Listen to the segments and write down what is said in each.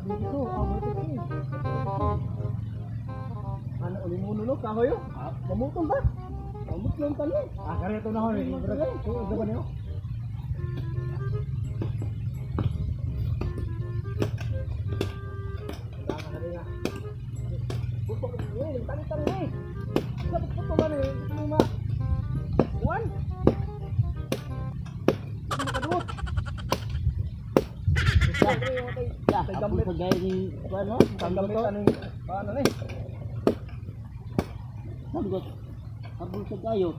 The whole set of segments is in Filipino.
Dito, awal ko eh. Ano ulit mo nulog kahoy yo? Mamutol ba? Mamutol talo. Kaya ito na ho rin. So, ba niyo? Putok ni, tali-tali ni. Sabot putulan ni, lima. One. Kadut. Ya, ako sa gaya ni ano? Gamit ano ni? Sagot. Ako sa gayo.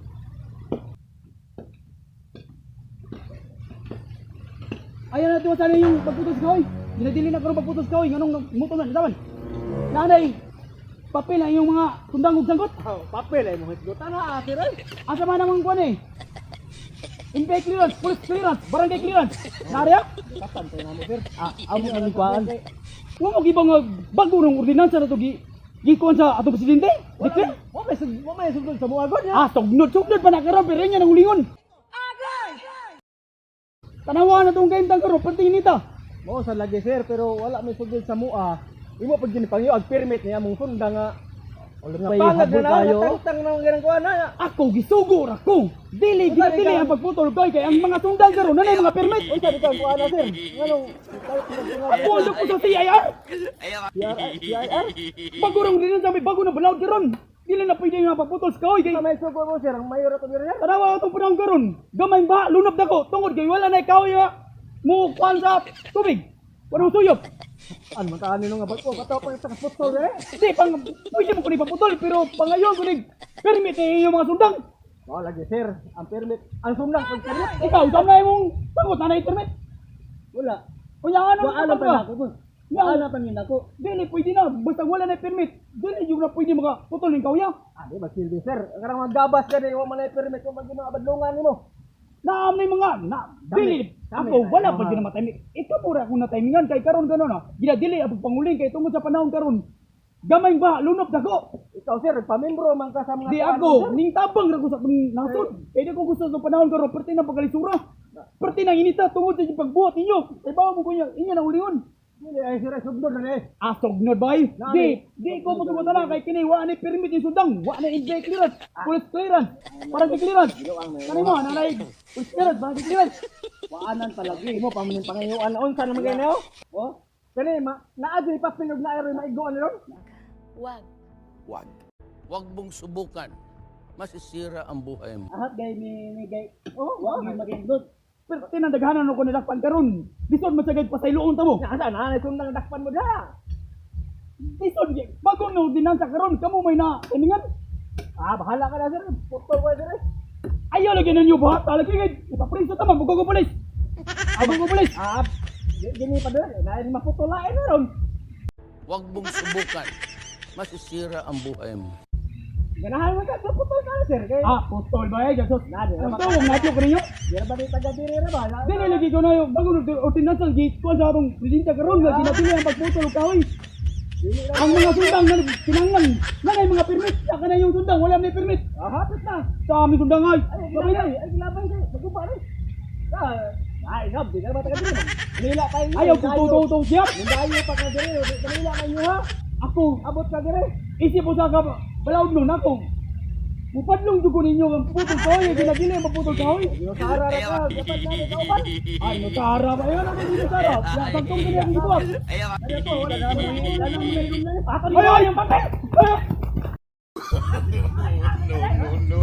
Ayan na sana yung pagputos kahoy. Dinadili na karon pagputos kahoy nganong muto na daman. Nanay. Papel ay yung mga tundang ug sangkot. Papel ay mo hisgutan na sir. Asa man namang kuan eh. Impact clearance, police clearance, barangay clearance. Nariya? Kapan tayo na mo sir? Amo ang kuan. Wa mo gibang bago ng ordinansa na to gikuan sa atong presidente. Dikit? Wa may sugod sa buagon ya. Sugnod pa na karon pero nya nang ulingon. Tanawa na tong kaintang karon perting nita. Mo sa lagi sir pero wala may sugod sa mua. Imo pag ginipangyo ag permit niya mong sunda nga. Nga pangad na na tangtang nang ganang kuan na. Ako gisugor ako. Dili ang pagputol kay ang mga sundang karon na mga permit. Unsa di ka kuan na sir? Nganong ako ko sa CIR. CIR. Bagurong din sa may bago na balawd karon. Dili na pwede nga pagputol sa kahoy kay may sugod mo sir ang mayor ato diri. Tanawa atong panahon karon. Gamay ba lunop dako tungod kay wala na kahoy mo kuan sa tubig. Walang suyop. Ano man taan nino nga bato pa sa putol eh. Di pang pwede mo kuni paputol pero pangayon kuni permit yung mga sundang. Oh lagi sir, ang permit ang sundang pag permit. Ikaw na imong sagot na permit. Wala. Kunya ano pa ako. Wala pa ni nako. Dili pwede na basta wala na permit. Dili yung na pwede mga putol ning kawya. Di ba silbi sir? Karang magabas gani wa man na permit kung magino abadlongan nimo. Naam na mga dili ako wala pa din matay. Ito pura akong natimingan kay karon gano'n ginadili ang panguling kay tungod sa panahon karon. Gamay ba lunop dako. Ikaw sir pamembro man ka sa mga di ako ning tabang ra ko sa tong nasod. Kay ko gusto sa panahon karon perti na pagkalisura. Perti na inita tungod sa pagbuhat ninyo. Kay bawo mo ko inyo na ulingon. Dili ay sir sugnod na eh. Sugnod bay. Di ko mo tumo na kay kini wa ni permit yung sundang. Wa na impact clearance, police clearance, barangay clearance. Kani mo nanay police clearance, barangay clearance. Waanan palagi mo pamunin pangayuan unsa na magay neo? Oh. Kani naa di pa pinog na ero maigo ano? Wag mong subukan. Masisira ang buhay mo. Ahat gay ni gay. Oh, wa mi magindot. Pero tinandaghanan ko nilakpan karon. Bison masagay pasayloon ta mo. Asa na sundang dakpan mo da. Bison bago no dinansa karon kamo may na tiningan. Bahala ka na sir. Putol ko sir. Ayaw lagi ninyo buhat. Lagi kay ipapriso ta mo go pulis. Go pulis. Gini pa doon. Nain maputulain na ron. Wag mong subukan. Masisira ang buhay mo. Ganahan mo ka, putol ka na sir. Putol ba eh, Jesus? Ang tawag natin ko ninyo? Di ba di taga-diri na ba? Dili lagi ko na yung bago ordinansa gikuan sa atong presidente karon nga ginatili ang pagputol og kahoy. Ang mga sundang na tinanglan, nanay mga permit, saka na yung sundang, wala may permit. Hapit na. Sa aming sundang ay. Gabay na. Ay, labay na. Magkupa na. Ay, nab, di ka ba taga-diri? Manila tayo. Ayaw, tuto, siyap. Mandayo pa ka diri. Manila kayo ha. Ako, abot ka diri. Isip mo sa balawd nun ako. Mupadlong dugo ninyo ang putol kahoy. Ginagili ang putol kahoy. Notara na ka. Dapat na ikaw ba? Ay, notara ba? Ayaw naman yung notara. Sagtong ka niya ang gibuak. Ano po? Wala naman yung meron na. Ayaw, yung patay! No.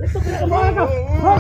Ito, pinakabahan ka. Ha?